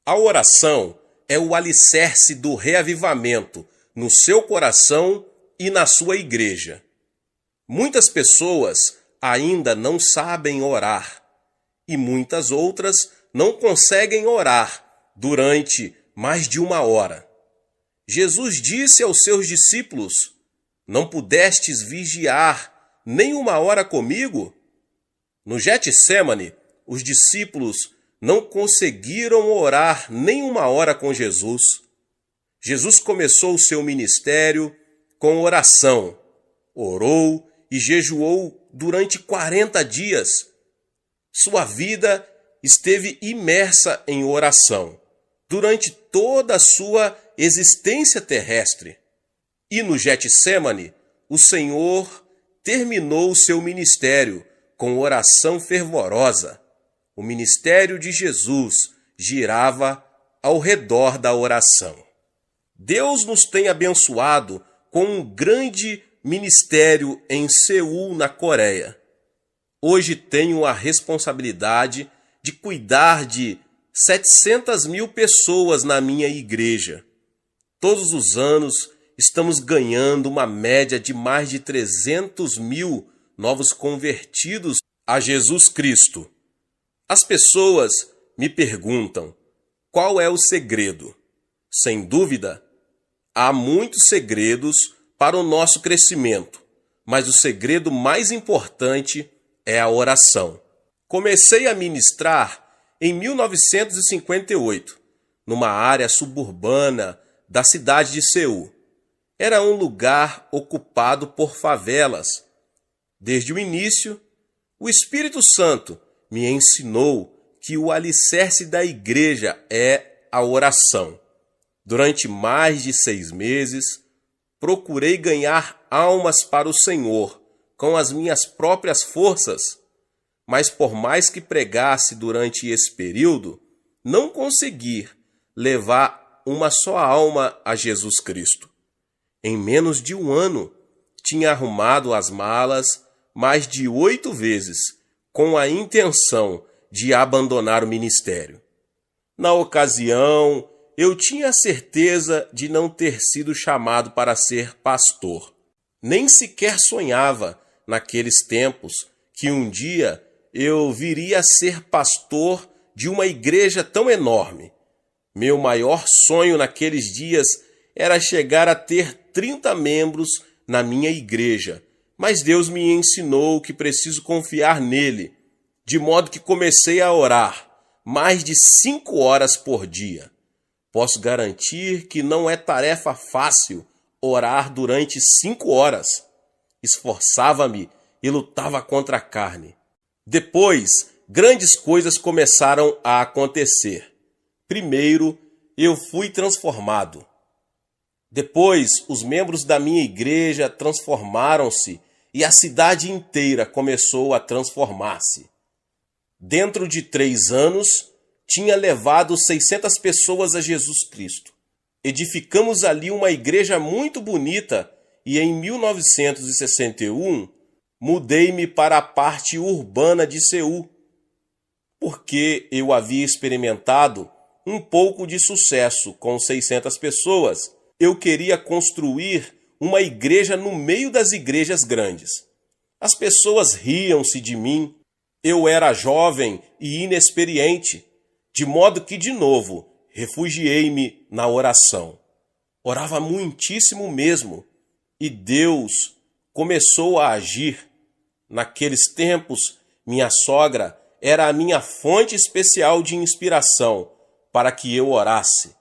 A oração é o alicerce do reavivamento no seu coração e na sua igreja. Muitas pessoas ainda não sabem orar e muitas outras não conseguem orar durante mais de 1 hora. Jesus disse aos seus discípulos: "Não pudestes vigiar nem 1 hora comigo?" No Getsêmani, os discípulos não conseguiram orar nem 1 hora com Jesus. Jesus começou o seu ministério com oração. Orou e jejuou durante 40 dias. Sua vida esteve imersa em oração durante toda a sua existência terrestre. E no Getsêmani, o Senhor terminou o seu ministério com oração fervorosa. O ministério de Jesus girava ao redor da oração. Deus nos tem abençoado com um grande ministério em Seul, na Coreia. Hoje tenho a responsabilidade de cuidar de 700.000 pessoas na minha igreja. Todos os anos estamos ganhando uma média de mais de 300.000 novos convertidos a Jesus Cristo. As pessoas me perguntam: qual é o segredo? Sem dúvida, há muitos segredos para o nosso crescimento, mas o segredo mais importante é a oração. Comecei a ministrar em 1958, numa área suburbana da cidade de Seul. Era um lugar ocupado por favelas. Desde o início, o Espírito Santo me ensinou que o alicerce da igreja é a oração. Durante mais de 6 meses, procurei ganhar almas para o Senhor com as minhas próprias forças, mas por mais que pregasse durante esse período, não consegui levar uma só alma a Jesus Cristo. Em menos de 1 ano, tinha arrumado as malas mais de 8 vezes, com a intenção de abandonar o ministério. Na ocasião, eu tinha certeza de não ter sido chamado para ser pastor. Nem sequer sonhava, naqueles tempos, que um dia eu viria a ser pastor de uma igreja tão enorme. Meu maior sonho naqueles dias era chegar a ter 30 membros na minha igreja, mas Deus me ensinou que preciso confiar nele, de modo que comecei a orar mais de 5 horas por dia. Posso garantir que não é tarefa fácil orar durante 5 horas. Esforçava-me e lutava contra a carne. Depois, grandes coisas começaram a acontecer. Primeiro, eu fui transformado. Depois, os membros da minha igreja transformaram-se e a cidade inteira começou a transformar-se. Dentro de 3 anos, tinha levado 600 pessoas a Jesus Cristo. Edificamos ali uma igreja muito bonita e em 1961 mudei-me para a parte urbana de Seul, porque eu havia experimentado um pouco de sucesso com 600 pessoas. Eu queria construir uma igreja no meio das igrejas grandes. As pessoas riam-se de mim. Eu era jovem e inexperiente, de modo que, de novo, refugiei-me na oração. Orava muitíssimo mesmo, e Deus começou a agir. Naqueles tempos, minha sogra era a minha fonte especial de inspiração para que eu orasse.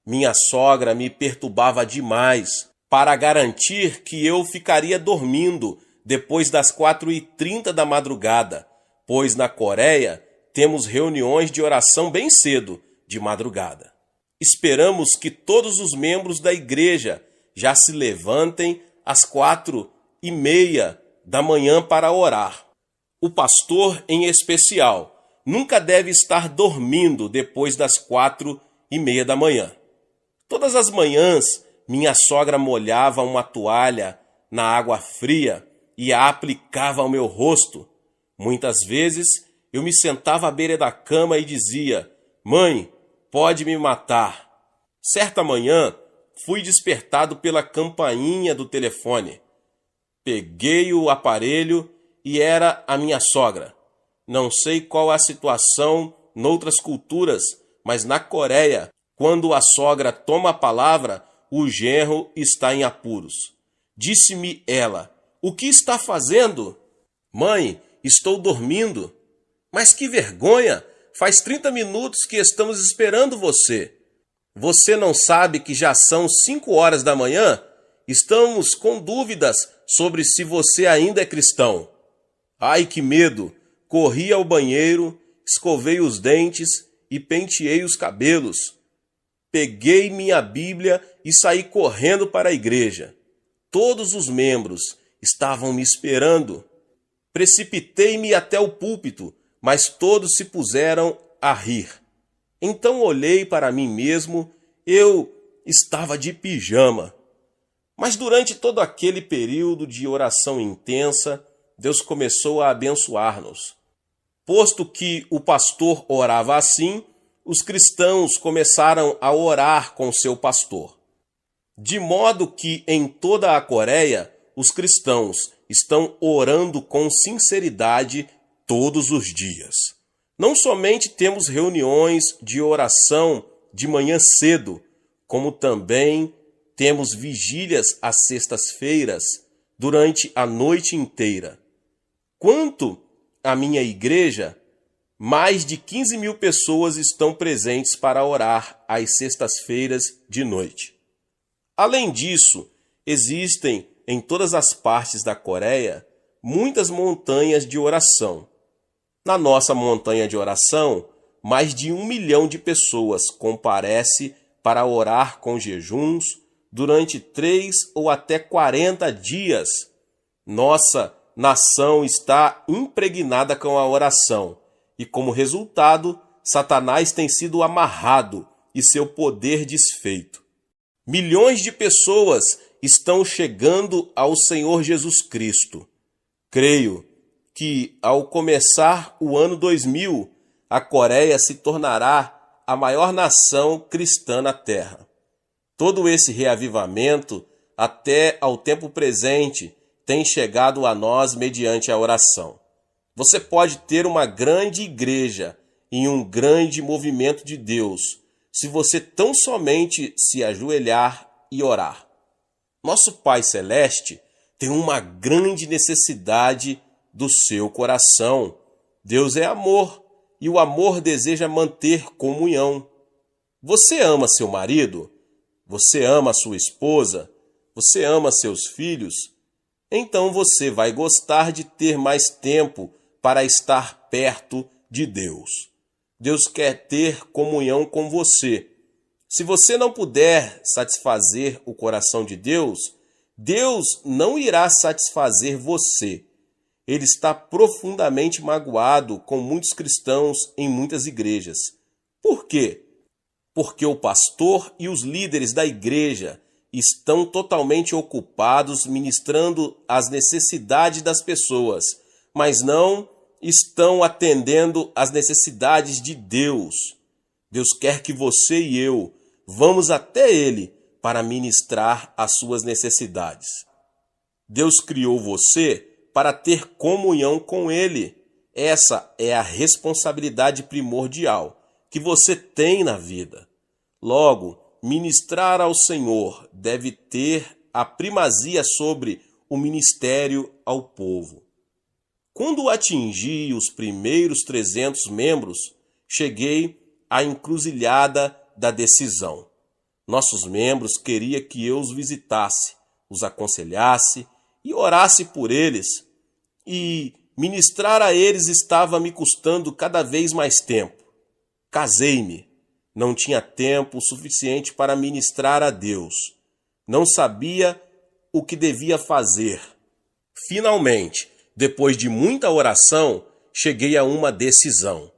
Minha sogra me perturbava demais para garantir que eu ficaria dormindo depois das 4h30 da madrugada, pois na Coreia temos reuniões de oração bem cedo, de madrugada. Esperamos que todos os membros da igreja já se levantem às 4h30 da manhã para orar. O pastor, em especial, nunca deve estar dormindo depois das 4h30 da manhã. Todas as manhãs, minha sogra molhava uma toalha na água fria e a aplicava ao meu rosto. Muitas vezes, eu me sentava à beira da cama e dizia: "Mãe, pode me matar. Certa manhã, fui despertado pela campainha do telefone. Peguei o aparelho e era a minha sogra. Não sei qual a situação noutras culturas, mas na Coreia, quando a sogra toma a palavra, o genro está em apuros. Disse-me ela: "O que está fazendo?" "Mãe, estou dormindo." "Mas que vergonha! Faz 30 minutos que estamos esperando você." "Você não sabe que já são 5 horas da manhã? Estamos com dúvidas sobre se você ainda é cristão." Ai, que medo! Corri ao banheiro, escovei os dentes e penteei os cabelos. Peguei minha Bíblia e saí correndo para a igreja. Todos os membros estavam me esperando. Precipitei-me até o púlpito, mas todos se puseram a rir. Então olhei para mim mesmo, eu estava de pijama. Mas durante todo aquele período de oração intensa, Deus começou a abençoar-nos. Posto que o pastor orava assim, os cristãos começaram a orar com seu pastor. De modo que em toda a Coreia, os cristãos estão orando com sinceridade todos os dias. Não somente temos reuniões de oração de manhã cedo, como também temos vigílias às sextas-feiras durante a noite inteira. Quanto à minha igreja, mais de 15 mil pessoas estão presentes para orar às sextas-feiras de noite. Além disso, existem em todas as partes da Coreia muitas montanhas de oração. Na nossa montanha de oração, mais de 1 milhão de pessoas comparece para orar com jejuns durante 3 ou até 40 dias. Nossa nação está impregnada com a oração e, como resultado, Satanás tem sido amarrado e seu poder desfeito. Milhões de pessoas estão chegando ao Senhor Jesus Cristo. Creio que, ao começar o ano 2000, a Coreia se tornará a maior nação cristã na Terra. Todo esse reavivamento, até ao tempo presente, tem chegado a nós mediante a oração. Você pode ter uma grande igreja e um grande movimento de Deus, se você tão somente se ajoelhar e orar. Nosso Pai Celeste tem uma grande necessidade do seu coração. Deus é amor e o amor deseja manter comunhão. Você ama seu marido? Você ama sua esposa? Você ama seus filhos? Então você vai gostar de ter mais tempo para estar perto de Deus. Deus quer ter comunhão com você. Se você não puder satisfazer o coração de Deus, Deus não irá satisfazer você. Ele está profundamente magoado com muitos cristãos em muitas igrejas. Por quê? Porque o pastor e os líderes da igreja estão totalmente ocupados ministrando as necessidades das pessoas, mas não estão atendendo às necessidades de Deus. Deus quer que você e eu vamos até Ele para ministrar as suas necessidades. Deus criou você para ter comunhão com Ele. Essa é a responsabilidade primordial que você tem na vida. Logo, ministrar ao Senhor deve ter a primazia sobre o ministério ao povo. Quando atingi os primeiros 300 membros, cheguei à encruzilhada da decisão. Nossos membros queriam que eu os visitasse, os aconselhasse e orasse por eles. E ministrar a eles estava me custando cada vez mais tempo. Casei-me. Não tinha tempo suficiente para ministrar a Deus. Não sabia o que devia fazer. Finalmente, depois de muita oração, cheguei a uma decisão.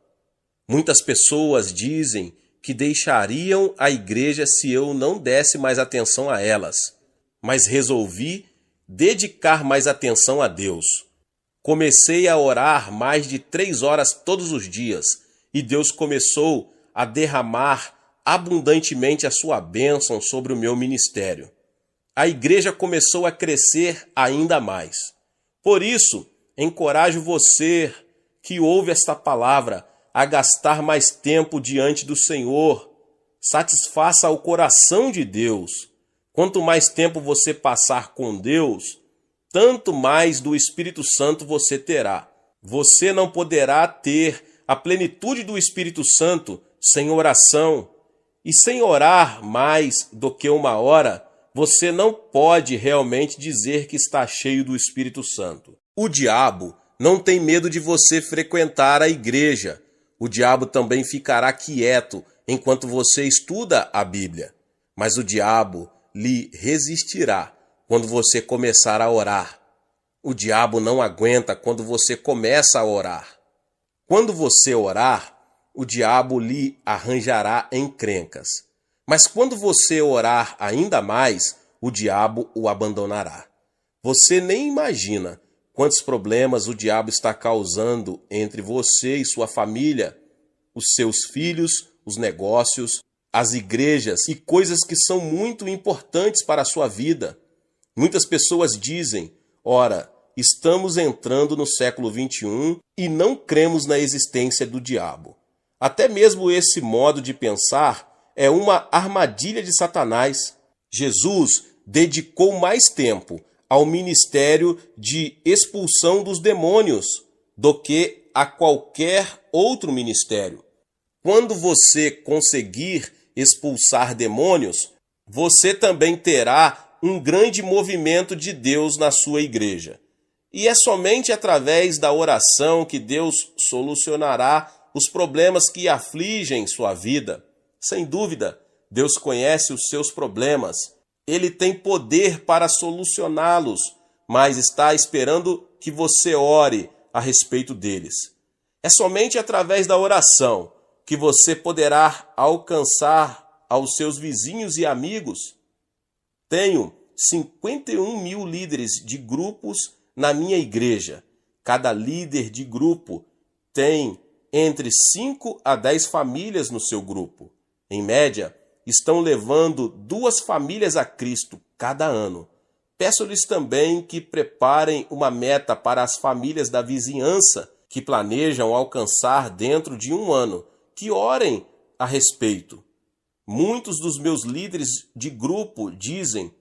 Muitas pessoas dizem que deixariam a igreja se eu não desse mais atenção a elas, mas resolvi dedicar mais atenção a Deus. Comecei a orar mais de 3 horas todos os dias e Deus começou a derramar abundantemente a sua bênção sobre o meu ministério. A igreja começou a crescer ainda mais. Por isso, encorajo você que ouve esta palavra a gastar mais tempo diante do Senhor. Satisfaça o coração de Deus. Quanto mais tempo você passar com Deus, tanto mais do Espírito Santo você terá. Você não poderá ter a plenitude do Espírito Santo sem oração. E sem orar mais do que uma hora, você não pode realmente dizer que está cheio do Espírito Santo. O diabo não tem medo de você frequentar a igreja. O diabo também ficará quieto enquanto você estuda a Bíblia. Mas o diabo lhe resistirá quando você começar a orar. O diabo não aguenta quando você começa a orar. Quando você orar, o diabo lhe arranjará encrencas. Mas quando você orar ainda mais, o diabo o abandonará. Você nem imagina quantos problemas o diabo está causando entre você e sua família, os seus filhos, os negócios, as igrejas e coisas que são muito importantes para a sua vida. Muitas pessoas dizem, ora, estamos entrando no século XXI e não cremos na existência do diabo. Até mesmo esse modo de pensar é uma armadilha de Satanás. Jesus dedicou mais tempo ao ministério de expulsão dos demônios do que a qualquer outro ministério. Quando você conseguir expulsar demônios, você também terá um grande movimento de Deus na sua igreja. E é somente através da oração que Deus solucionará os problemas que afligem sua vida. Sem dúvida, Deus conhece os seus problemas. Ele tem poder para solucioná-los, mas está esperando que você ore a respeito deles. É somente através da oração que você poderá alcançar aos seus vizinhos e amigos. Tenho 51 mil líderes de grupos na minha igreja. Cada líder de grupo tem entre 5 a 10 famílias no seu grupo. Em média, estão levando 2 famílias a Cristo cada ano. Peço-lhes também que preparem uma meta para as famílias da vizinhança que planejam alcançar dentro de 1 ano, que orem a respeito. Muitos dos meus líderes de grupo dizem,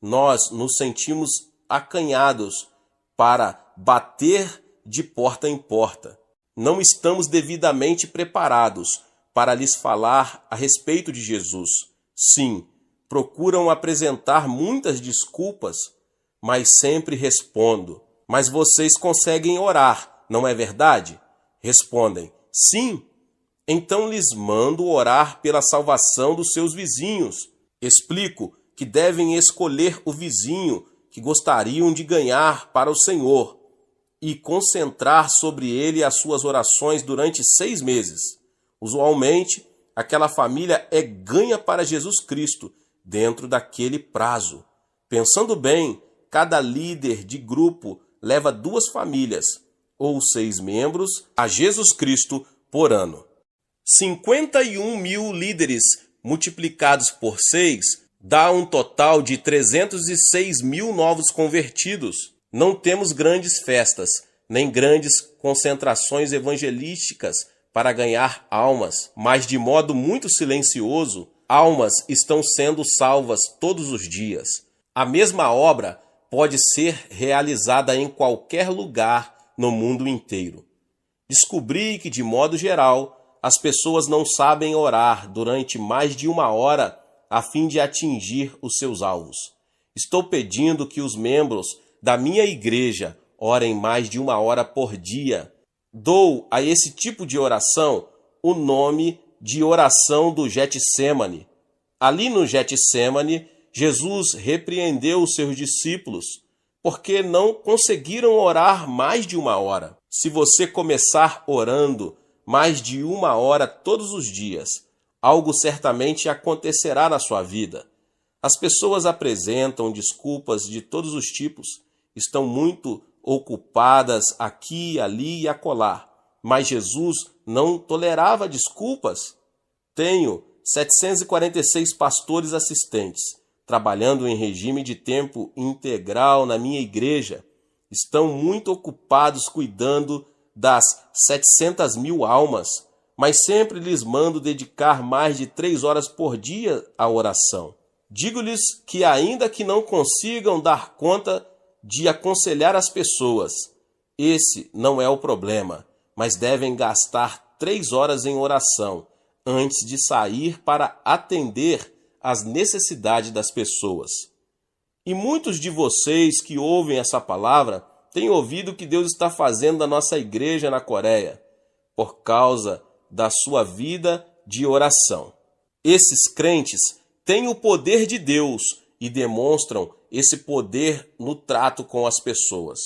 nós nos sentimos acanhados para bater de porta em porta. Não estamos devidamente preparados para lhes falar a respeito de Jesus. Sim, procuram apresentar muitas desculpas, mas sempre respondo, mas vocês conseguem orar, não é verdade? Respondem, sim. Então lhes mando orar pela salvação dos seus vizinhos. Explico que devem escolher o vizinho que gostariam de ganhar para o Senhor e concentrar sobre ele as suas orações durante 6 meses. Usualmente, aquela família é ganha para Jesus Cristo dentro daquele prazo. Pensando bem, cada líder de grupo leva 2 famílias, ou 6 membros, a Jesus Cristo por ano. 51 mil líderes multiplicados por 6 dá um total de 306 mil novos convertidos. Não temos grandes festas, nem grandes concentrações evangelísticas para ganhar almas, mas de modo muito silencioso, almas estão sendo salvas todos os dias. A mesma obra pode ser realizada em qualquer lugar no mundo inteiro. Descobri que, de modo geral, as pessoas não sabem orar durante mais de 1 hora a fim de atingir os seus alvos. Estou pedindo que os membros da minha igreja orem mais de 1 hora por dia. Dou a esse tipo de oração o nome de oração do Getsêmani. Ali no Getsêmani, Jesus repreendeu os seus discípulos porque não conseguiram orar mais de 1 hora. Se você começar orando mais de 1 hora todos os dias, algo certamente acontecerá na sua vida. As pessoas apresentam desculpas de todos os tipos, estão muito ocupadas aqui, ali e acolá, mas Jesus não tolerava desculpas. Tenho 746 pastores assistentes, trabalhando em regime de tempo integral na minha igreja, estão muito ocupados cuidando das 700 mil almas, mas sempre lhes mando dedicar mais de 3 horas por dia à oração. Digo-lhes que ainda que não consigam dar conta de aconselhar as pessoas, esse não é o problema, mas devem gastar 3 horas em oração antes de sair para atender às necessidades das pessoas. E muitos de vocês que ouvem essa palavra têm ouvido o que Deus está fazendo na nossa igreja na Coreia, por causa da sua vida de oração. Esses crentes têm o poder de Deus e demonstram esse poder no trato com as pessoas.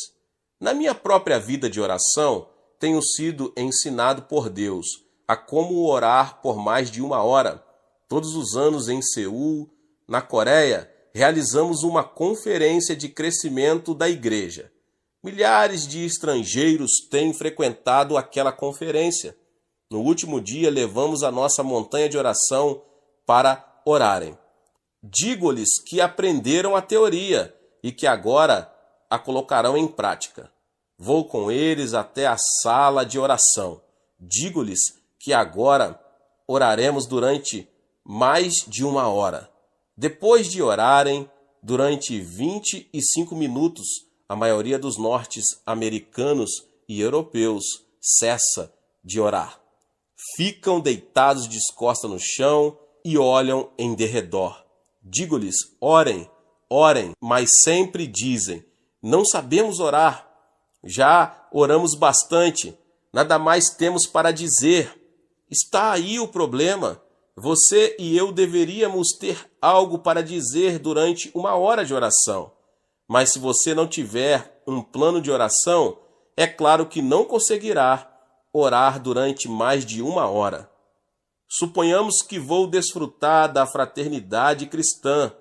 Na minha própria vida de oração, tenho sido ensinado por Deus a como orar por mais de 1 hora. Todos os anos em Seul, na Coreia, realizamos uma conferência de crescimento da igreja. Milhares de estrangeiros têm frequentado aquela conferência. No último dia, levamos a nossa montanha de oração para orarem. Digo-lhes que aprenderam a teoria e que agora a colocarão em prática. Vou com eles até a sala de oração. Digo-lhes que agora oraremos durante mais de 1 hora. Depois de orarem durante 25 minutos, a maioria dos norte-americanos e europeus cessa de orar. Ficam deitados de costas no chão e olham em derredor. Digo-lhes, orem, orem, mas sempre dizem, não sabemos orar. Já oramos bastante, nada mais temos para dizer. Está aí o problema. Você e eu deveríamos ter algo para dizer durante 1 hora de oração. Mas se você não tiver um plano de oração, é claro que não conseguirá orar durante mais de 1 hora. Suponhamos que vou desfrutar da fraternidade cristã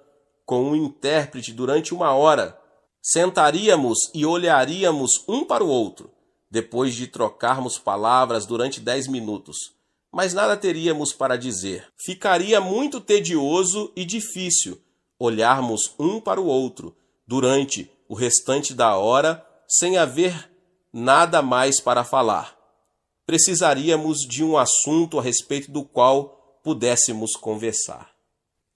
com um intérprete durante 1 hora. Sentaríamos e olharíamos um para o outro, depois de trocarmos palavras durante 10 minutos. Mas nada teríamos para dizer. Ficaria muito tedioso e difícil olharmos um para o outro durante o restante da hora sem haver nada mais para falar. Precisaríamos de um assunto a respeito do qual pudéssemos conversar.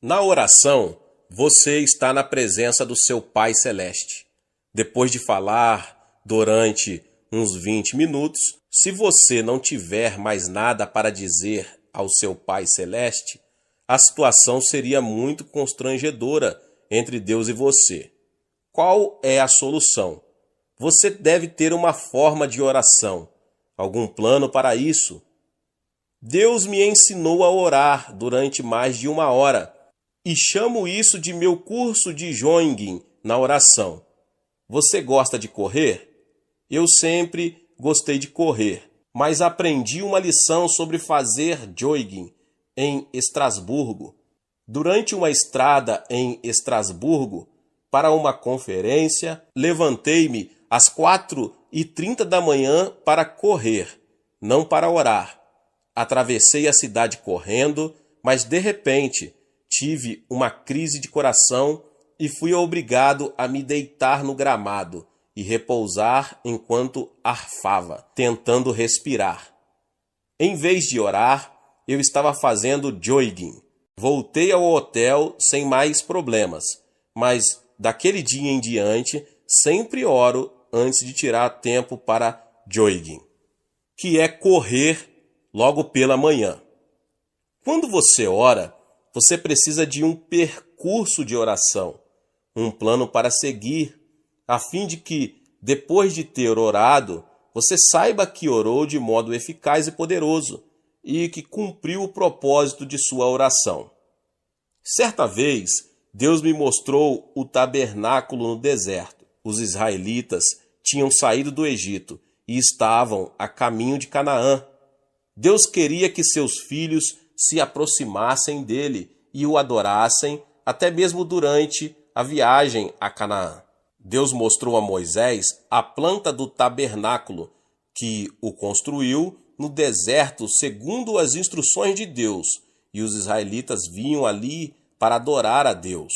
Na oração, você está na presença do seu Pai Celeste. Depois de falar durante uns 20 minutos, se você não tiver mais nada para dizer ao seu Pai Celeste, a situação seria muito constrangedora entre Deus e você. Qual é a solução? Você deve ter uma forma de oração, algum plano para isso. Deus me ensinou a orar durante mais de 1 hora e chamo isso de meu curso de Joiging na oração. Você gosta de correr? Eu sempre gostei de correr, mas aprendi uma lição sobre fazer jogging em Estrasburgo. Durante uma estrada em Estrasburgo, para uma conferência, levantei-me às 4h30 da manhã para correr, não para orar. Atravessei a cidade correndo, mas de repente tive uma crise de coração e fui obrigado a me deitar no gramado e repousar enquanto arfava, tentando respirar. Em vez de orar, eu estava fazendo jogging. Voltei ao hotel sem mais problemas, mas daquele dia em diante sempre oro antes de tirar tempo para jogging, que é correr logo pela manhã. Quando você ora, você precisa de um percurso de oração, um plano para seguir, a fim de que, depois de ter orado, você saiba que orou de modo eficaz e poderoso e que cumpriu o propósito de sua oração. Certa vez, Deus me mostrou o tabernáculo no deserto. Os israelitas tinham saído do Egito e estavam a caminho de Canaã. Deus queria que seus filhos se aproximassem dele e o adorassem até mesmo durante a viagem a Canaã. Deus mostrou a Moisés a planta do tabernáculo, que o construiu no deserto segundo as instruções de Deus, e os israelitas vinham ali para adorar a Deus.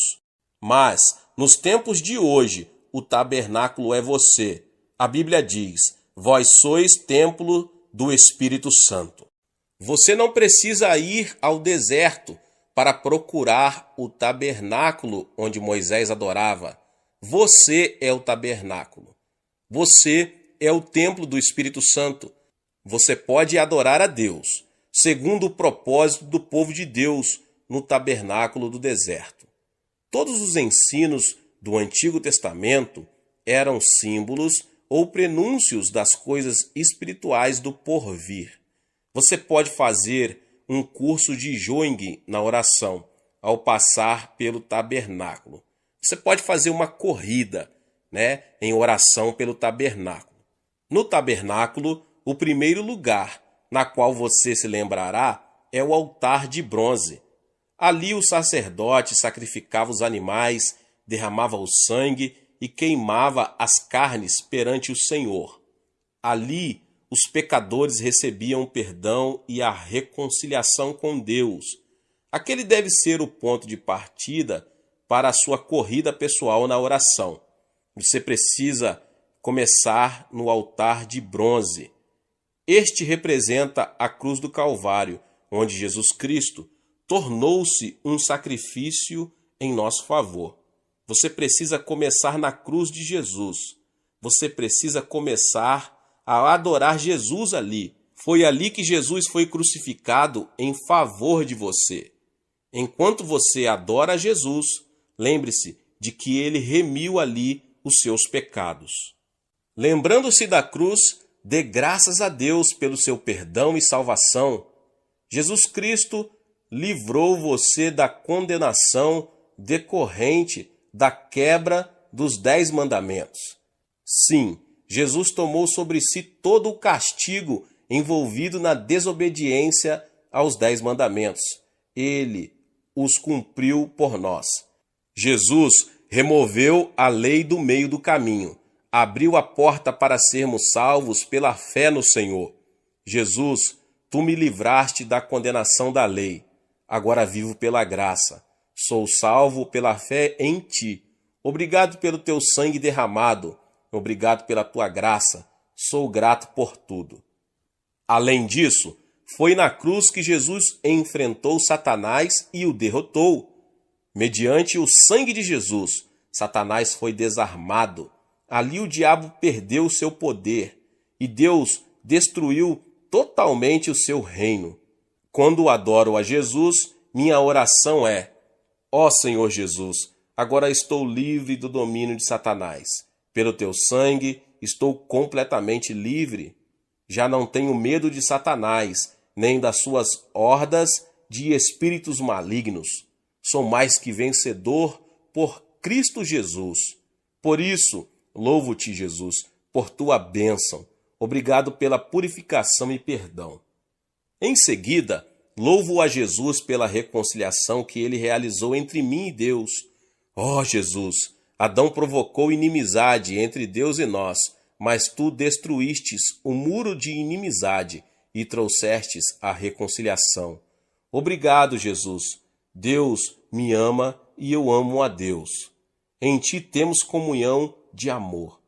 Mas, nos tempos de hoje, o tabernáculo é você. A Bíblia diz: vós sois templo do Espírito Santo. Você não precisa ir ao deserto para procurar o tabernáculo onde Moisés adorava. Você é o tabernáculo. Você é o templo do Espírito Santo. Você pode adorar a Deus, segundo o propósito do povo de Deus no tabernáculo do deserto. Todos os ensinos do Antigo Testamento eram símbolos ou prenúncios das coisas espirituais do porvir. Você pode fazer um curso de Joing na oração ao passar pelo tabernáculo. Você pode fazer uma corrida, em oração pelo tabernáculo. No tabernáculo, o primeiro lugar na qual você se lembrará é o altar de bronze. Ali o sacerdote sacrificava os animais, derramava o sangue e queimava as carnes perante o Senhor. Ali os pecadores recebiam o perdão e a reconciliação com Deus. Aquele deve ser o ponto de partida para a sua corrida pessoal na oração. Você precisa começar no altar de bronze. Este representa a cruz do Calvário, onde Jesus Cristo tornou-se um sacrifício em nosso favor. Você precisa começar na cruz de Jesus. Você precisa começar a adorar Jesus ali. Foi ali que Jesus foi crucificado em favor de você. Enquanto você adora Jesus, lembre-se de que ele remiu ali os seus pecados. Lembrando-se da cruz, dê graças a Deus pelo seu perdão e salvação. Jesus Cristo livrou você da condenação decorrente da quebra dos 10 mandamentos. Sim, Jesus tomou sobre si todo o castigo envolvido na desobediência aos 10 mandamentos. Ele os cumpriu por nós. Jesus removeu a lei do meio do caminho, abriu a porta para sermos salvos pela fé no Senhor. Jesus, tu me livraste da condenação da lei. Agora vivo pela graça. Sou salvo pela fé em ti. Obrigado pelo teu sangue derramado. Obrigado pela tua graça. Sou grato por tudo. Além disso, foi na cruz que Jesus enfrentou Satanás e o derrotou. Mediante o sangue de Jesus, Satanás foi desarmado. Ali o diabo perdeu seu poder e Deus destruiu totalmente o seu reino. Quando adoro a Jesus, minha oração é: ó Senhor Jesus, agora estou livre do domínio de Satanás. Pelo teu sangue, estou completamente livre. Já não tenho medo de Satanás, nem das suas hordas de espíritos malignos. Sou mais que vencedor por Cristo Jesus. Por isso, louvo-te, Jesus, por tua bênção. Obrigado pela purificação e perdão. Em seguida, louvo a Jesus pela reconciliação que ele realizou entre mim e Deus. Ó Jesus, Adão provocou inimizade entre Deus e nós, mas tu destruístes o muro de inimizade e trouxestes a reconciliação. Obrigado, Jesus. Deus me ama e eu amo a Deus. Em ti temos comunhão de amor.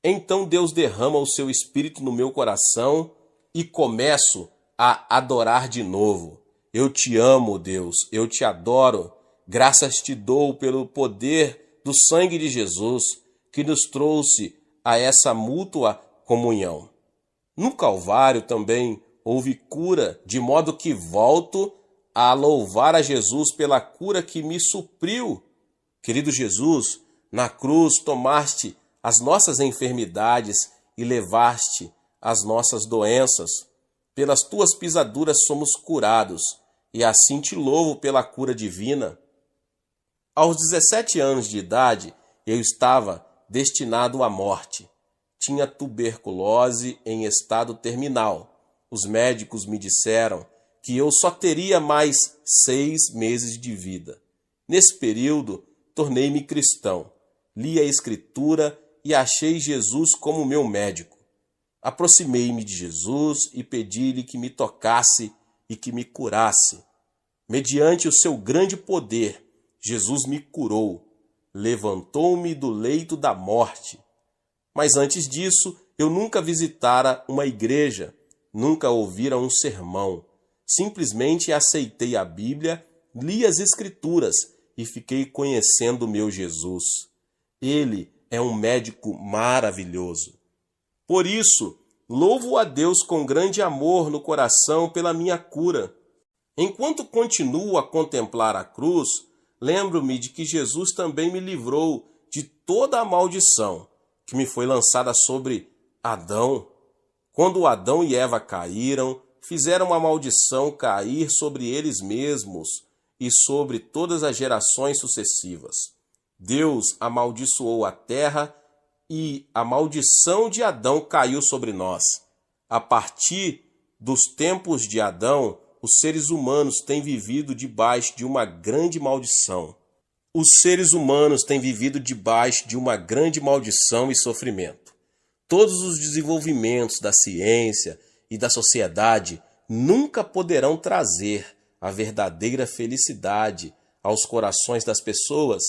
Então Deus derrama o seu Espírito no meu coração e começo a adorar de novo. Eu te amo, Deus, eu te adoro. Graças te dou pelo poder do sangue de Jesus que nos trouxe a essa mútua comunhão. No Calvário também houve cura, de modo que volto a louvar a Jesus pela cura que me supriu. Querido Jesus, na cruz tomaste as nossas enfermidades e levaste as nossas doenças. Pelas tuas pisaduras somos curados, e assim te louvo pela cura divina. Aos 17 anos de idade, eu estava destinado à morte. Tinha tuberculose em estado terminal. Os médicos me disseram que eu só teria mais 6 meses de vida. Nesse período, tornei-me cristão. Li a Escritura e achei Jesus como meu médico. Aproximei-me de Jesus e pedi-lhe que me tocasse e que me curasse. Mediante o seu grande poder, Jesus me curou, levantou-me do leito da morte. Mas antes disso, eu nunca visitara uma igreja, nunca ouvira um sermão. Simplesmente aceitei a Bíblia, li as Escrituras e fiquei conhecendo o meu Jesus. Ele é um médico maravilhoso. Por isso, louvo a Deus com grande amor no coração pela minha cura. Enquanto continuo a contemplar a cruz, lembro-me de que Jesus também me livrou de toda a maldição que me foi lançada sobre Adão. Quando Adão e Eva caíram, fizeram a maldição cair sobre eles mesmos e sobre todas as gerações sucessivas. Deus amaldiçoou a terra e a maldição de Adão caiu sobre nós. A partir dos tempos de Adão, os seres humanos têm vivido debaixo de uma grande maldição. Os seres humanos têm vivido debaixo de uma grande maldição e sofrimento. Todos os desenvolvimentos da ciência e da sociedade nunca poderão trazer a verdadeira felicidade aos corações das pessoas.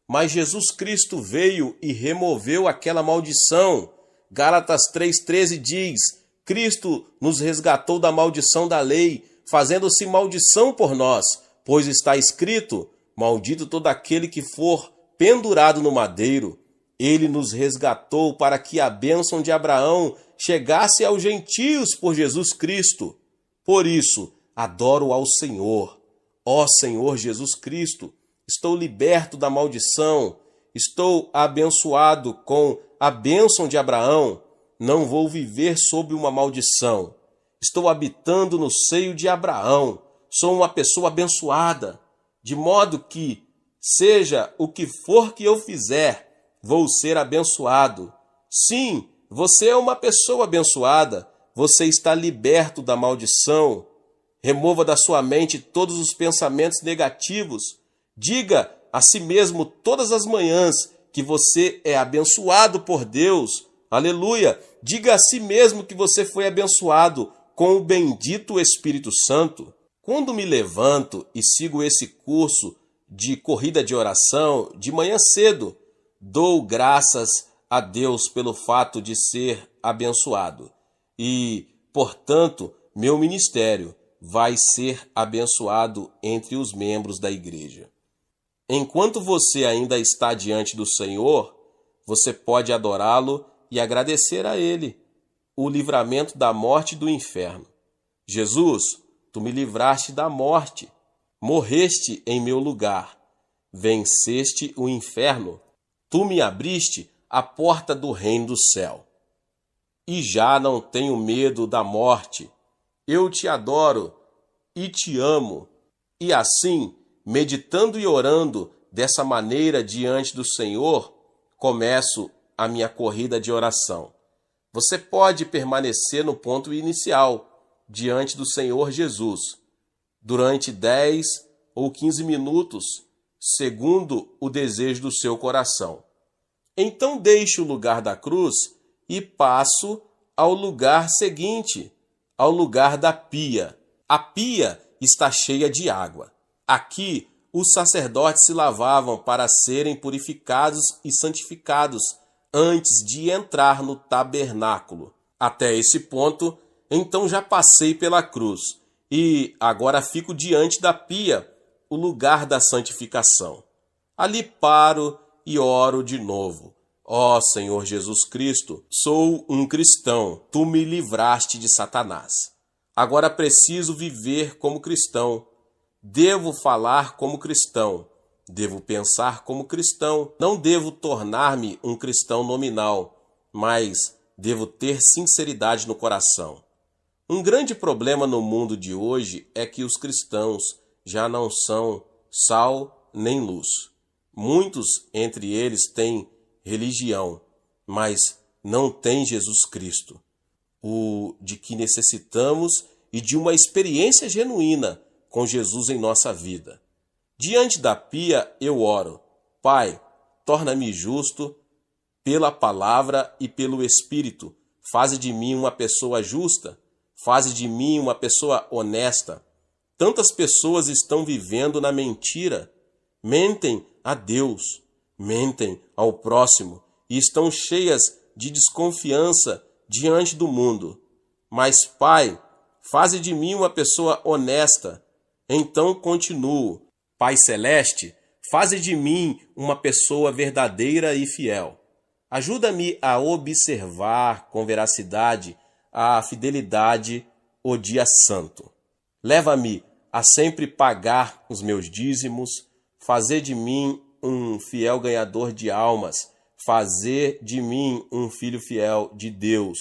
Mas Jesus Cristo veio e removeu aquela maldição. Gálatas 3,13 diz: Cristo nos resgatou da maldição da lei, fazendo-se maldição por nós, pois está escrito: maldito todo aquele que for pendurado no madeiro. Ele nos resgatou para que a bênção de Abraão chegasse aos gentios por Jesus Cristo. Por isso, adoro ao Senhor. Ó Senhor Jesus Cristo, estou liberto da maldição, estou abençoado com a bênção de Abraão. Não vou viver sob uma maldição. Estou habitando no seio de Abraão. Sou uma pessoa abençoada, de modo que, seja o que for que eu fizer, vou ser abençoado. Sim, você é uma pessoa abençoada. Você está liberto da maldição. Remova da sua mente todos os pensamentos negativos. Diga a si mesmo todas as manhãs que você é abençoado por Deus. Aleluia! Diga a si mesmo que você foi abençoado com o bendito Espírito Santo. Quando me levanto e sigo esse curso de corrida de oração de manhã cedo, dou graças a Deus pelo fato de ser abençoado. E, portanto, meu ministério vai ser abençoado entre os membros da igreja. Enquanto você ainda está diante do Senhor, você pode adorá-lo e agradecer a Ele o livramento da morte e do inferno. Jesus, tu me livraste da morte, morreste em meu lugar, venceste o inferno, tu me abriste a porta do reino do céu. E já não tenho medo da morte. Eu te adoro e te amo. E assim, meditando e orando dessa maneira diante do Senhor, começo a minha corrida de oração. Você pode permanecer no ponto inicial, diante do Senhor Jesus, durante 10 ou 15 minutos, segundo o desejo do seu coração. Então deixe o lugar da cruz e passo ao lugar seguinte, ao lugar da pia. A pia está cheia de água. Aqui, os sacerdotes se lavavam para serem purificados e santificados antes de entrar no tabernáculo. Até esse ponto, então já passei pela cruz e agora fico diante da pia, o lugar da santificação. Ali paro e oro de novo. Ó Senhor Jesus Cristo, sou um cristão, tu me livraste de Satanás. Agora preciso viver como cristão. Devo falar como cristão. Devo pensar como cristão. Não devo tornar-me um cristão nominal, mas devo ter sinceridade no coração. Um grande problema no mundo de hoje é que os cristãos já não são sal nem luz. Muitos entre eles têm religião, mas não têm Jesus Cristo, o de que necessitamos e de uma experiência genuína com Jesus em nossa vida. Diante da pia eu oro: Pai, torna-me justo pela palavra e pelo Espírito. Faze de mim uma pessoa justa, faze de mim uma pessoa honesta. Tantas pessoas estão vivendo na mentira, mentem a Deus, mentem ao próximo e estão cheias de desconfiança diante do mundo. Mas, Pai, faze de mim uma pessoa honesta. Então continuo. Pai Celeste, faze de mim uma pessoa verdadeira e fiel. Ajuda-me a observar com veracidade a fidelidade o dia santo. Leva-me a sempre pagar os meus dízimos, fazer de mim um fiel ganhador de almas, fazer de mim um filho fiel de Deus,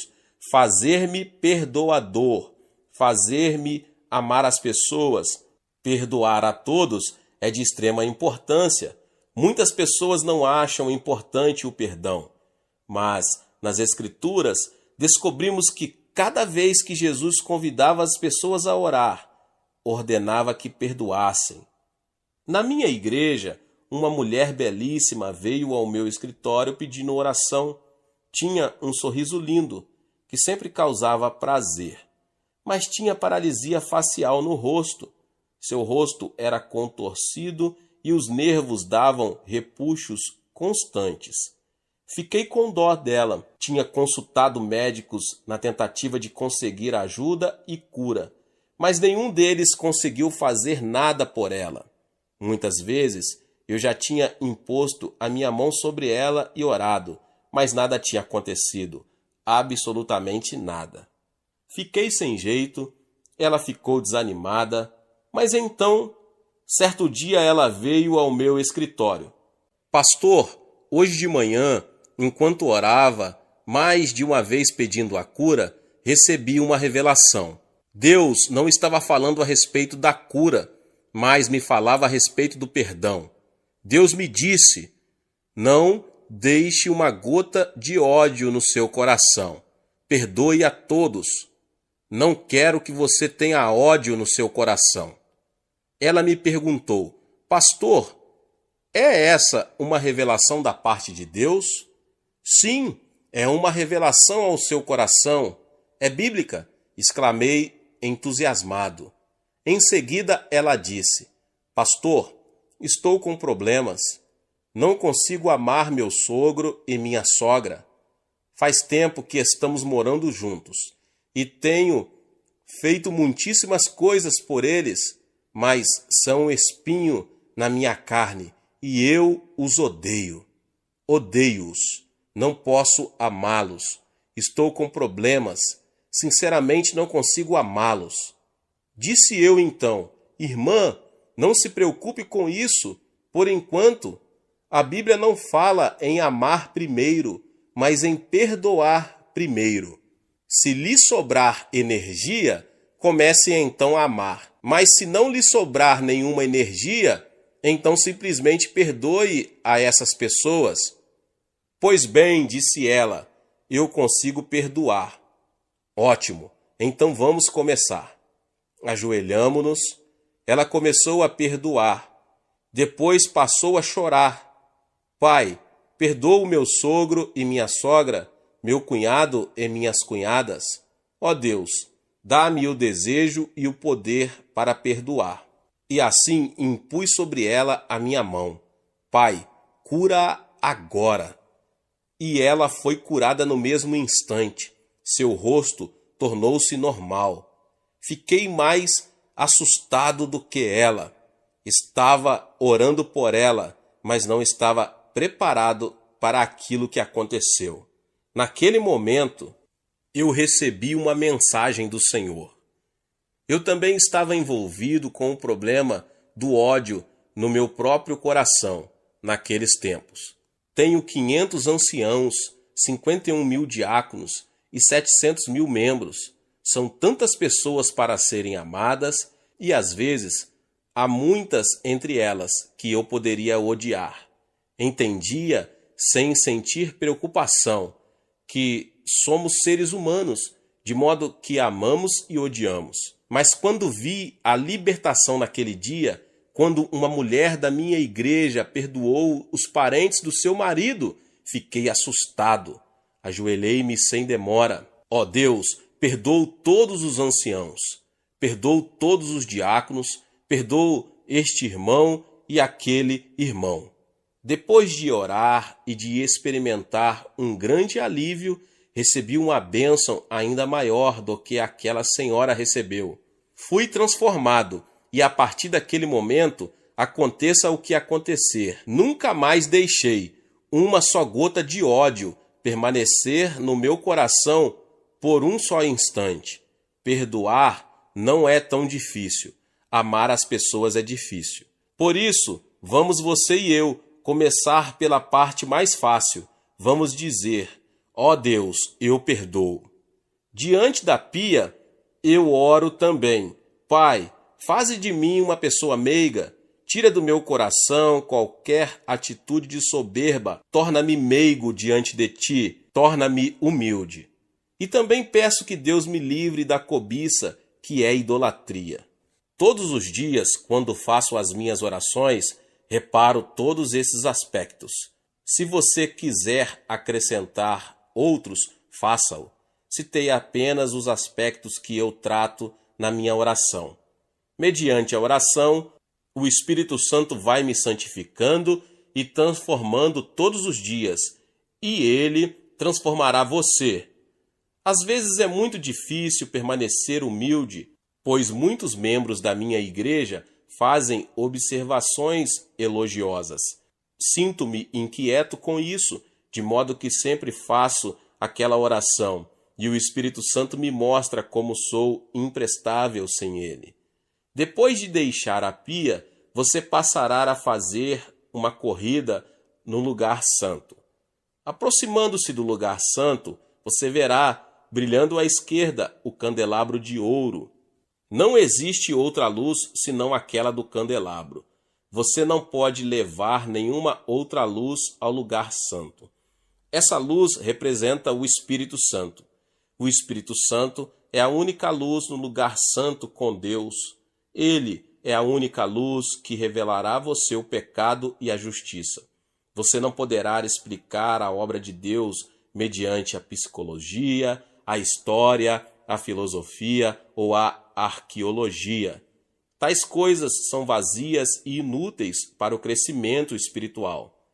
fazer-me perdoador, fazer-me amar as pessoas, perdoar a todos é de extrema importância. Muitas pessoas não acham importante o perdão, mas nas Escrituras descobrimos que cada vez que Jesus convidava as pessoas a orar, ordenava que perdoassem. Na minha igreja, uma mulher belíssima veio ao meu escritório pedindo oração. Tinha um sorriso lindo, que sempre causava prazer, mas tinha paralisia facial no rosto. Seu rosto era contorcido e os nervos davam repuxos constantes. Fiquei com dó dela. Tinha consultado médicos na tentativa de conseguir ajuda e cura, mas nenhum deles conseguiu fazer nada por ela. Muitas vezes eu já tinha imposto a minha mão sobre ela e orado, mas nada tinha acontecido, absolutamente nada. Fiquei sem jeito, ela ficou desanimada, mas então, certo dia ela veio ao meu escritório. Pastor, hoje de manhã, enquanto orava, mais de uma vez pedindo a cura, recebi uma revelação. Deus não estava falando a respeito da cura, mas me falava a respeito do perdão. Deus me disse: não deixe uma gota de ódio no seu coração. Perdoe a todos. Não quero que você tenha ódio no seu coração. Ela me perguntou: pastor, é essa uma revelação da parte de Deus? Sim, é uma revelação ao seu coração. É bíblica? Exclamei entusiasmado. Em seguida ela disse: pastor, estou com problemas. Não consigo amar meu sogro e minha sogra. Faz tempo que estamos morando juntos e tenho feito muitíssimas coisas por eles, mas são um espinho na minha carne e eu os odeio. Odeio-os. Não posso amá-los. Estou com problemas. Sinceramente, não consigo amá-los. Disse eu então: irmã, não se preocupe com isso. Por enquanto, a Bíblia não fala em amar primeiro, mas em perdoar primeiro. Se lhe sobrar energia, comece então a amar. Mas se não lhe sobrar nenhuma energia, então simplesmente perdoe a essas pessoas. Pois bem, disse ela, eu consigo perdoar. Ótimo, então vamos começar. Ajoelhamo-nos, ela começou a perdoar. Depois passou a chorar. Pai, perdoa o meu sogro e minha sogra, meu cunhado e minhas cunhadas. Ó Deus, dá-me o desejo e o poder para perdoar. E assim impus sobre ela a minha mão. Pai, cura-a agora. E ela foi curada no mesmo instante. Seu rosto tornou-se normal. Fiquei mais assustado do que ela. Estava orando por ela, mas não estava preparado para aquilo que aconteceu. Naquele momento, eu recebi uma mensagem do Senhor. Eu também estava envolvido com o problema do ódio no meu próprio coração naqueles tempos. Tenho 500 anciãos, 51 mil diáconos e 700 mil membros. São tantas pessoas para serem amadas e, às vezes, há muitas entre elas que eu poderia odiar. Entendia, sem sentir preocupação, que somos seres humanos, de modo que amamos e odiamos. Mas quando vi a libertação naquele dia, quando uma mulher da minha igreja perdoou os parentes do seu marido, fiquei assustado. Ajoelhei-me sem demora. Ó Deus, perdoa todos os anciãos. perdoo todos os diáconos, perdoo este irmão e aquele irmão. Depois de orar e de experimentar um grande alívio, recebi uma bênção ainda maior do que aquela senhora recebeu. Fui transformado e a partir daquele momento, aconteça o que acontecer, nunca mais deixei uma só gota de ódio permanecer no meu coração por um só instante. Perdoar não é tão difícil. Amar as pessoas é difícil. Por isso, vamos você e eu começar pela parte mais fácil. Vamos dizer: ó Deus, eu perdoo. Diante da pia, eu oro também. Pai, faze de mim uma pessoa meiga. Tira do meu coração qualquer atitude de soberba. Torna-me meigo diante de ti. Torna-me humilde. E também peço que Deus me livre da cobiça, que é idolatria. Todos os dias, quando faço as minhas orações, reparo todos esses aspectos. Se você quiser acrescentar outros, faça-o. Citei apenas os aspectos que eu trato na minha oração. Mediante a oração, o Espírito Santo vai me santificando e transformando todos os dias, e ele transformará você. Às vezes é muito difícil permanecer humilde, pois muitos membros da minha igreja fazem observações elogiosas. Sinto-me inquieto com isso, de modo que sempre faço aquela oração, e o Espírito Santo me mostra como sou imprestável sem ele. Depois de deixar a pia, você passará a fazer uma corrida no lugar santo. Aproximando-se do lugar santo, você verá, brilhando à esquerda, o candelabro de ouro. Não existe outra luz senão aquela do candelabro. Você não pode levar nenhuma outra luz ao lugar santo. Essa luz representa o Espírito Santo. O Espírito Santo é a única luz no lugar santo com Deus. Ele é a única luz que revelará a você o pecado e a justiça. Você não poderá explicar a obra de Deus mediante a psicologia, a história, a filosofia ou a arqueologia. Tais coisas são vazias e inúteis para o crescimento espiritual.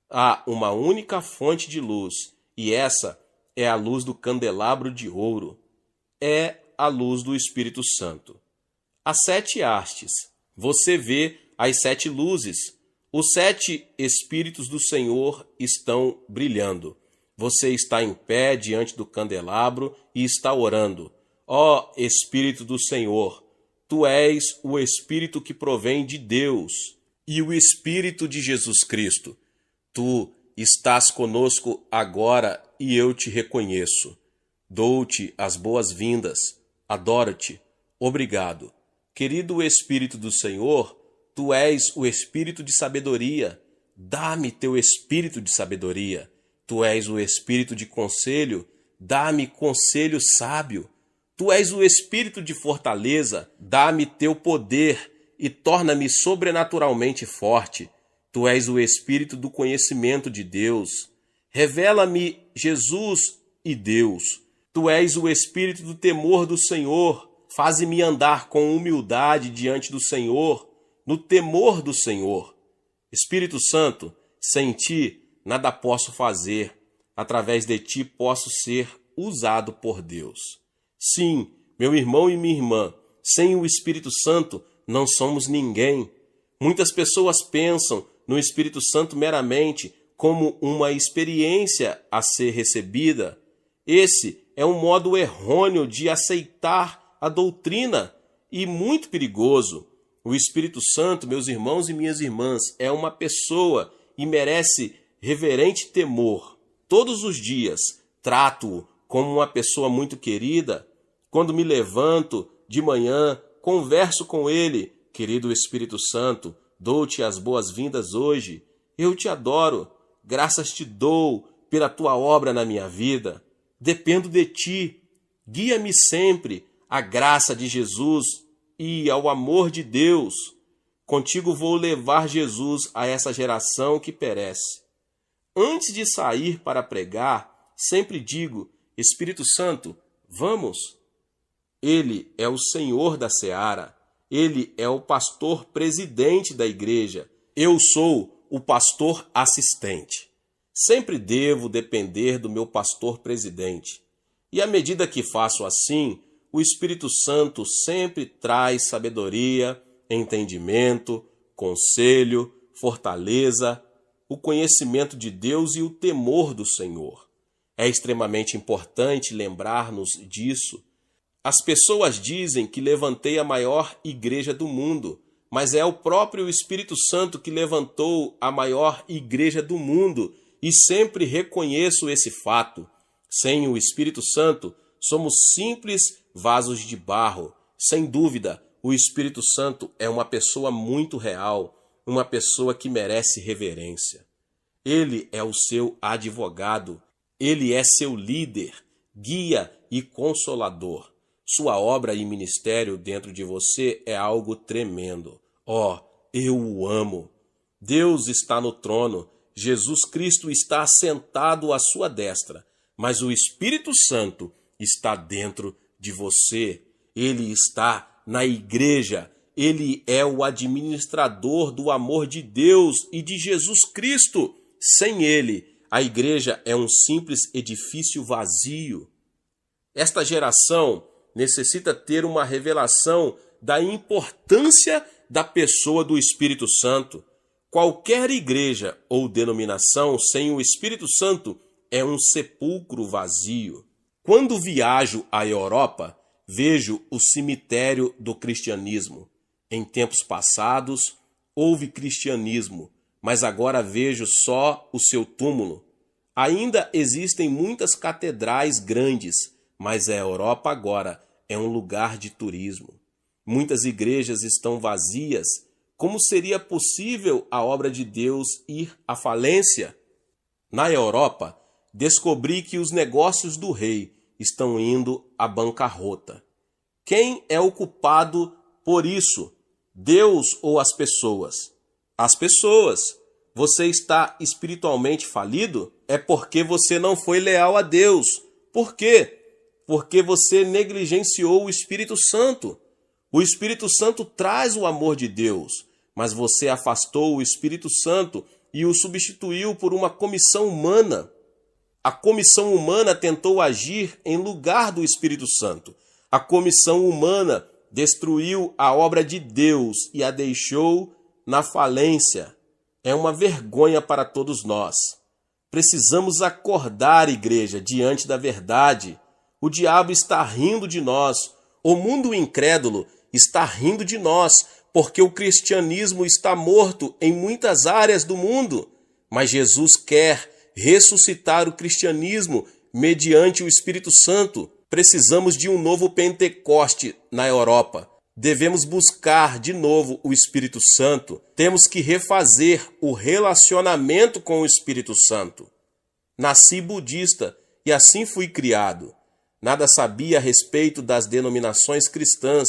Há uma única fonte de luz, e essa é a luz do candelabro de ouro. É a luz do Espírito Santo. As 7 hastes. Você vê as 7 luzes. Os 7 Espíritos do Senhor estão brilhando. Você está em pé diante do candelabro e está orando. Ó Espírito do Senhor, tu és o Espírito que provém de Deus e o Espírito de Jesus Cristo. Tu estás conosco agora e eu te reconheço. Dou-te as boas-vindas. Adoro-te. Obrigado. Querido Espírito do Senhor, tu és o Espírito de sabedoria. Dá-me teu Espírito de sabedoria. Tu és o Espírito de conselho. Dá-me conselho sábio. Tu és o Espírito de fortaleza. Dá-me teu poder e torna-me sobrenaturalmente forte. Tu és o Espírito do conhecimento de Deus. Revela-me Jesus e Deus. Tu és o Espírito do temor do Senhor. Faze-me andar com humildade diante do Senhor, no temor do Senhor. Espírito Santo, sem ti nada posso fazer. Através de ti posso ser usado por Deus. Sim, meu irmão e minha irmã, sem o Espírito Santo não somos ninguém. Muitas pessoas pensam no Espírito Santo meramente como uma experiência a ser recebida. Esse é um modo errôneo de aceitar a doutrina e muito perigoso. O Espírito Santo, meus irmãos e minhas irmãs, é uma pessoa e merece reverente temor. Todos os dias trato-o como uma pessoa muito querida. Quando me levanto de manhã, converso com ele. Querido Espírito Santo, dou-te as boas-vindas hoje. Eu te adoro. Graças te dou pela tua obra na minha vida. Dependo de ti. Guia-me sempre à graça de Jesus e ao amor de Deus. Contigo vou levar Jesus a essa geração que perece. Antes de sair para pregar, sempre digo: Espírito Santo, vamos? Ele é o Senhor da seara. Ele é o pastor presidente da igreja. Eu sou o pastor assistente. Sempre devo depender do meu pastor presidente. E à medida que faço assim, o Espírito Santo sempre traz sabedoria, entendimento, conselho, fortaleza, o conhecimento de Deus e o temor do Senhor. É extremamente importante lembrar-nos disso. As pessoas dizem que levantei a maior igreja do mundo, mas é o próprio Espírito Santo que levantou a maior igreja do mundo, e sempre reconheço esse fato. Sem o Espírito Santo, somos simples vasos de barro. Sem dúvida, o Espírito Santo é uma pessoa muito real, uma pessoa que merece reverência. Ele é o seu advogado, ele é seu líder, guia e consolador. Sua obra e ministério dentro de você é algo tremendo. Eu o amo. Deus está no trono, Jesus Cristo está assentado à sua destra, mas o Espírito Santo está dentro de você. Ele está na igreja. Ele é o administrador do amor de Deus e de Jesus Cristo. Sem ele, a igreja é um simples edifício vazio. Esta geração necessita ter uma revelação da importância da pessoa do Espírito Santo. Qualquer igreja ou denominação sem o Espírito Santo é um sepulcro vazio. Quando viajo à Europa, vejo o cemitério do cristianismo. Em tempos passados, houve cristianismo, mas agora vejo só o seu túmulo. Ainda existem muitas catedrais grandes, mas a Europa agora é um lugar de turismo. Muitas igrejas estão vazias. Como seria possível a obra de Deus ir à falência? Na Europa, descobri que os negócios do rei estão indo à bancarrota. Quem é o culpado por isso? Deus ou as pessoas? As pessoas. Você está espiritualmente falido? É porque você não foi leal a Deus. Por quê? Porque você negligenciou o Espírito Santo. O Espírito Santo traz o amor de Deus, mas você afastou o Espírito Santo e o substituiu por uma comissão humana. A comissão humana tentou agir em lugar do Espírito Santo. A comissão humana destruiu a obra de Deus e a deixou na falência. É uma vergonha para todos nós. Precisamos acordar, igreja, diante da verdade. O diabo está rindo de nós. O mundo incrédulo está rindo de nós, porque o cristianismo está morto em muitas áreas do mundo. Mas Jesus quer ressuscitar o cristianismo mediante o Espírito Santo. Precisamos de um novo Pentecoste na Europa. Devemos buscar de novo o Espírito Santo. Temos que refazer o relacionamento com o Espírito Santo. Nasci budista e assim fui criado. Nada sabia a respeito das denominações cristãs.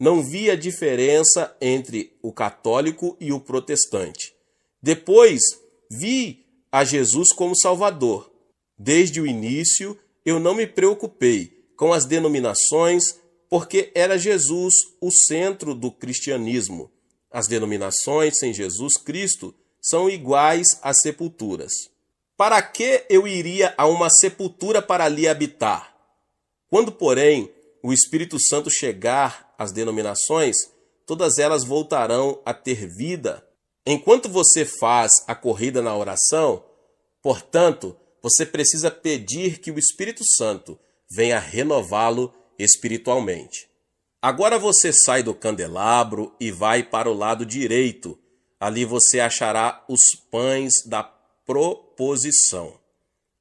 Não via diferença entre o católico e o protestante. Depois, vi a Jesus como Salvador. Desde o início, eu não me preocupei com as denominações, porque era Jesus o centro do cristianismo. As denominações sem Jesus Cristo são iguais às sepulturas. Para que eu iria a uma sepultura para ali habitar? Quando, porém, o Espírito Santo chegar às denominações, todas elas voltarão a ter vida. Enquanto você faz a corrida na oração, portanto, você precisa pedir que o Espírito Santo venha renová-lo espiritualmente. Agora você sai do candelabro e vai para o lado direito. Ali você achará os pães da proposição.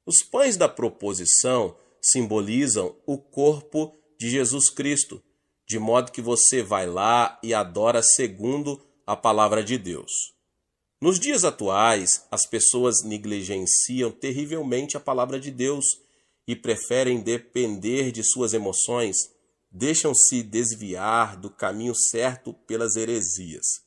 Os pães da proposição simbolizam o corpo de Jesus Cristo, de modo que você vai lá e adora segundo a palavra de Deus. Nos dias atuais, as pessoas negligenciam terrivelmente a palavra de Deus e preferem depender de suas emoções, deixam-se desviar do caminho certo pelas heresias.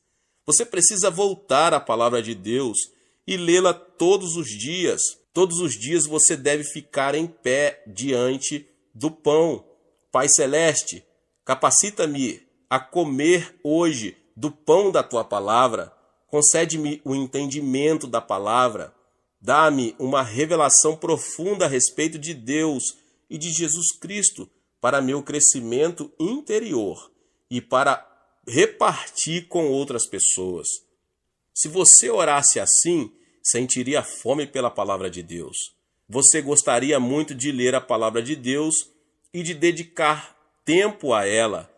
Você precisa voltar à palavra de Deus e lê-la todos os dias. Todos os dias você deve ficar em pé diante do pão. Pai Celeste, Capacita-me a comer hoje do pão da tua palavra. Concede-me o entendimento da palavra. Dá-me uma revelação profunda a respeito de Deus e de Jesus Cristo para meu crescimento interior e para repartir com outras pessoas. Se você orasse assim, sentiria fome pela palavra de Deus. Você gostaria muito de ler a palavra de Deus e de dedicar tempo a ela,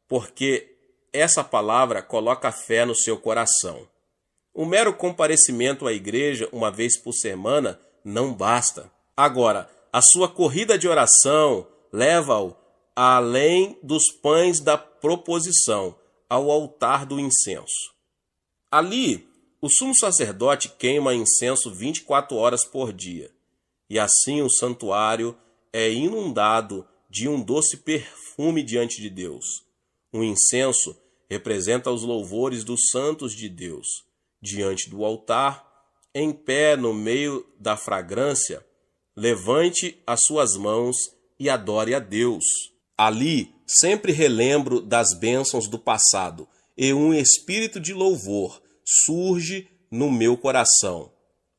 porque essa palavra coloca fé no seu coração. O mero comparecimento à igreja uma vez por semana não basta. Agora, a sua corrida de oração leva-o além dos pães da proposição, ao altar do incenso. Ali, o sumo sacerdote queima incenso 24 horas por dia, e assim o santuário é inundado de um doce perfume diante de Deus. O incenso representa os louvores dos santos de Deus. Diante do altar, em pé no meio da fragrância, levante as suas mãos e adore a Deus. Ali, sempre relembro das bênçãos do passado, e um espírito de louvor surge no meu coração.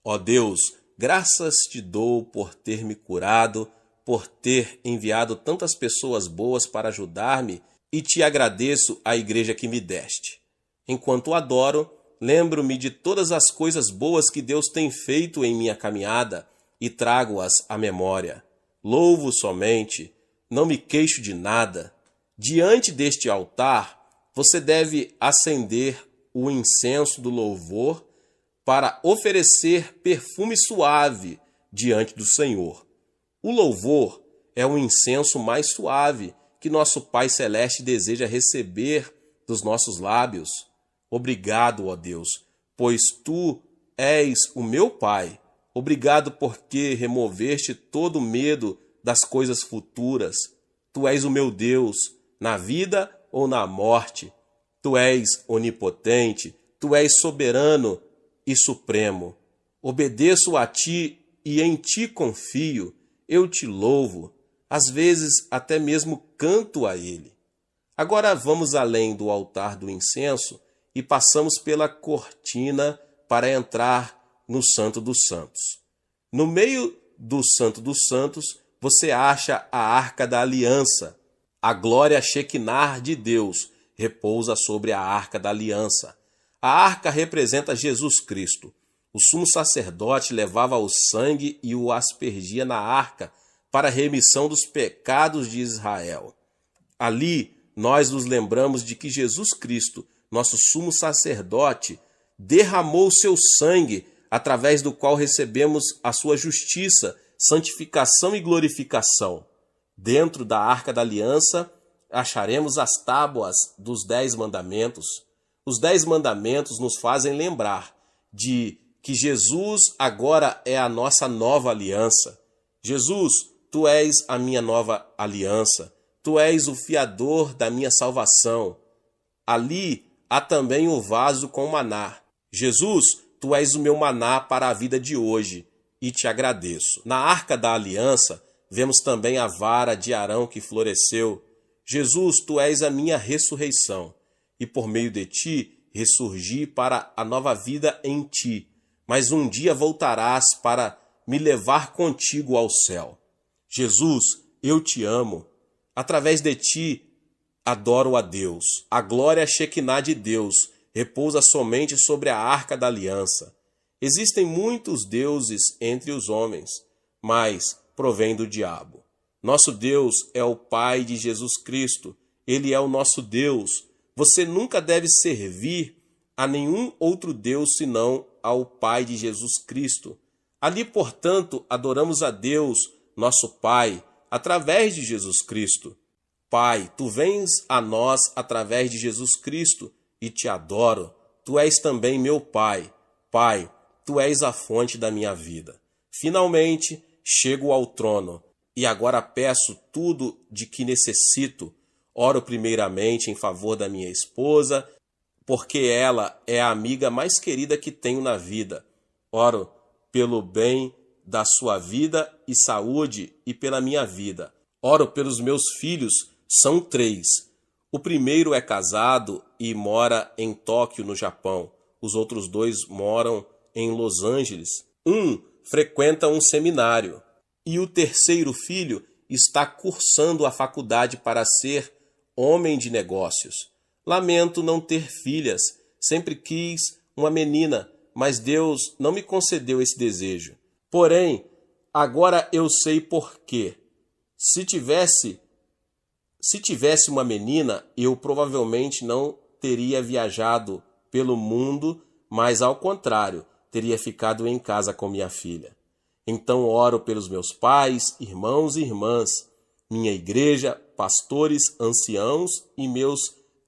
Ó Deus, graças te dou por ter me curado, por ter enviado tantas pessoas boas para ajudar-me, e te agradeço a igreja que me deste. Enquanto adoro, lembro-me de todas as coisas boas que Deus tem feito em minha caminhada e trago-as à memória. Louvo somente, não me queixo de nada. Diante deste altar, você deve acender o incenso do louvor para oferecer perfume suave diante do Senhor. O louvor é o incenso mais suave que nosso Pai Celeste deseja receber dos nossos lábios. Obrigado, ó Deus, pois tu és o meu Pai. Obrigado porque removeste todo o medo das coisas futuras. Tu és o meu Deus, na vida ou na morte. Tu és onipotente, tu és soberano e supremo. Obedeço a ti e em ti confio. Eu te louvo, às vezes até mesmo canto a ele. Agora vamos além do altar do incenso e passamos pela cortina para entrar no Santo dos Santos. No meio do Santo dos Santos, você acha a Arca da Aliança. A glória Shekinah de Deus repousa sobre a Arca da Aliança. A arca representa Jesus Cristo. O sumo sacerdote levava o sangue e o aspergia na arca para a remissão dos pecados de Israel. Ali, nós nos lembramos de que Jesus Cristo, nosso sumo sacerdote, derramou seu sangue, através do qual recebemos a sua justiça, santificação e glorificação. Dentro da Arca da Aliança, acharemos as tábuas dos 10 mandamentos. Os 10 mandamentos nos fazem lembrar de que Jesus agora é a nossa nova aliança. Jesus, tu és a minha nova aliança. Tu és o fiador da minha salvação. Ali há também o vaso com maná. Jesus, tu és o meu maná para a vida de hoje, e te agradeço. Na Arca da Aliança, vemos também a vara de Arão que floresceu. Jesus, tu és a minha ressurreição, e por meio de ti ressurgi para a nova vida em ti. Mas um dia voltarás para me levar contigo ao céu. Jesus, eu te amo. Através de ti, adoro a Deus. A glória Shekinah de Deus repousa somente sobre a Arca da Aliança. Existem muitos deuses entre os homens, mas provém do diabo. Nosso Deus é o Pai de Jesus Cristo. Ele é o nosso Deus. Você nunca deve servir a nenhum outro Deus senão ao Pai de Jesus Cristo. Ali, portanto, adoramos a Deus, nosso Pai, através de Jesus Cristo. Pai, tu vens a nós através de Jesus Cristo e te adoro. Tu és também meu Pai. Pai, tu és a fonte da minha vida. Finalmente, chego ao trono e agora peço tudo de que necessito. Oro primeiramente em favor da minha esposa, porque ela é a amiga mais querida que tenho na vida. Oro pelo bem da sua vida e saúde e pela minha vida. Oro pelos meus filhos, são 3. O primeiro é casado e mora em Tóquio, no Japão. Os outros dois moram em Los Angeles. Um frequenta um seminário. E o terceiro filho está cursando a faculdade para ser homem de negócios. Lamento não ter filhas. Sempre quis uma menina, mas Deus não me concedeu esse desejo. Porém, agora eu sei por quê. Se tivesse uma menina, eu provavelmente não teria viajado pelo mundo, mas ao contrário, teria ficado em casa com minha filha. Então oro pelos meus pais, irmãos e irmãs, minha igreja, pastores, anciãos e meus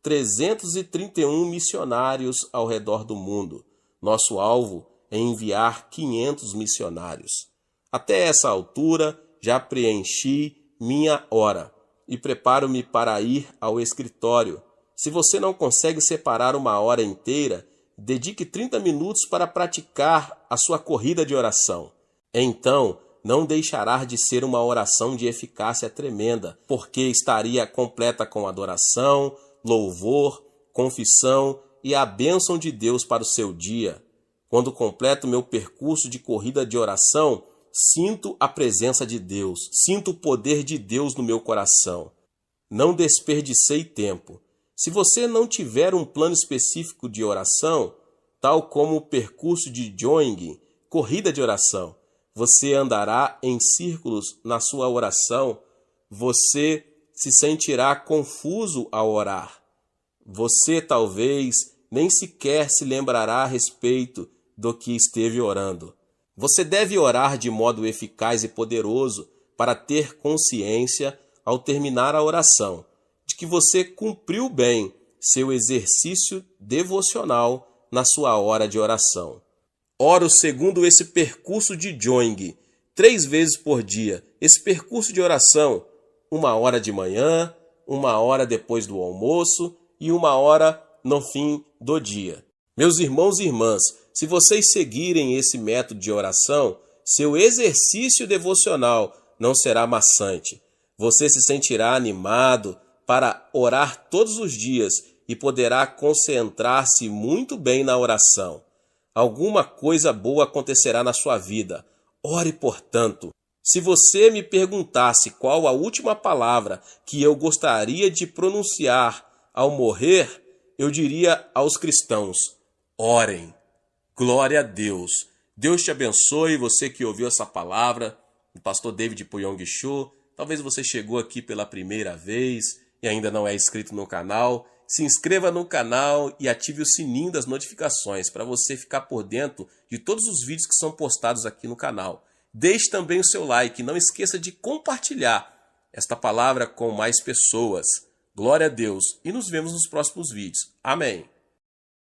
331 missionários ao redor do mundo. Nosso alvo é enviar 500 missionários. Até essa altura, já preenchi minha hora e preparo-me para ir ao escritório. Se você não consegue separar uma hora inteira, dedique 30 minutos para praticar a sua corrida de oração. Então, não deixará de ser uma oração de eficácia tremenda, porque estaria completa com adoração, louvor, confissão e a bênção de Deus para o seu dia. Quando completo meu percurso de corrida de oração, sinto a presença de Deus, sinto o poder de Deus no meu coração. Não desperdicei tempo. Se você não tiver um plano específico de oração, tal como o percurso de jogging, corrida de oração, você andará em círculos na sua oração, você se sentirá confuso ao orar. Você talvez nem sequer se lembrará a respeito do que esteve orando. Você deve orar de modo eficaz e poderoso para ter consciência, ao terminar a oração, de que você cumpriu bem seu exercício devocional na sua hora de oração. Oro segundo esse percurso de jogging, 3 vezes por dia. Esse percurso de oração, 1 hora de manhã, 1 hora depois do almoço e 1 hora no fim do dia. Meus irmãos e irmãs, se vocês seguirem esse método de oração, seu exercício devocional não será maçante. Você se sentirá animado para orar todos os dias e poderá concentrar-se muito bem na oração. Alguma coisa boa acontecerá na sua vida. Ore, portanto. Se você me perguntasse qual a última palavra que eu gostaria de pronunciar ao morrer, eu diria aos cristãos: orem. Glória a Deus. Deus te abençoe, você que ouviu essa palavra, o pastor David Puyong Cho. Talvez você chegou aqui pela primeira vez e ainda não é inscrito no canal. Se inscreva no canal e ative o sininho das notificações para você ficar por dentro de todos os vídeos que são postados aqui no canal. Deixe também o seu like e não esqueça de compartilhar esta palavra com mais pessoas. Glória a Deus e nos vemos nos próximos vídeos. Amém.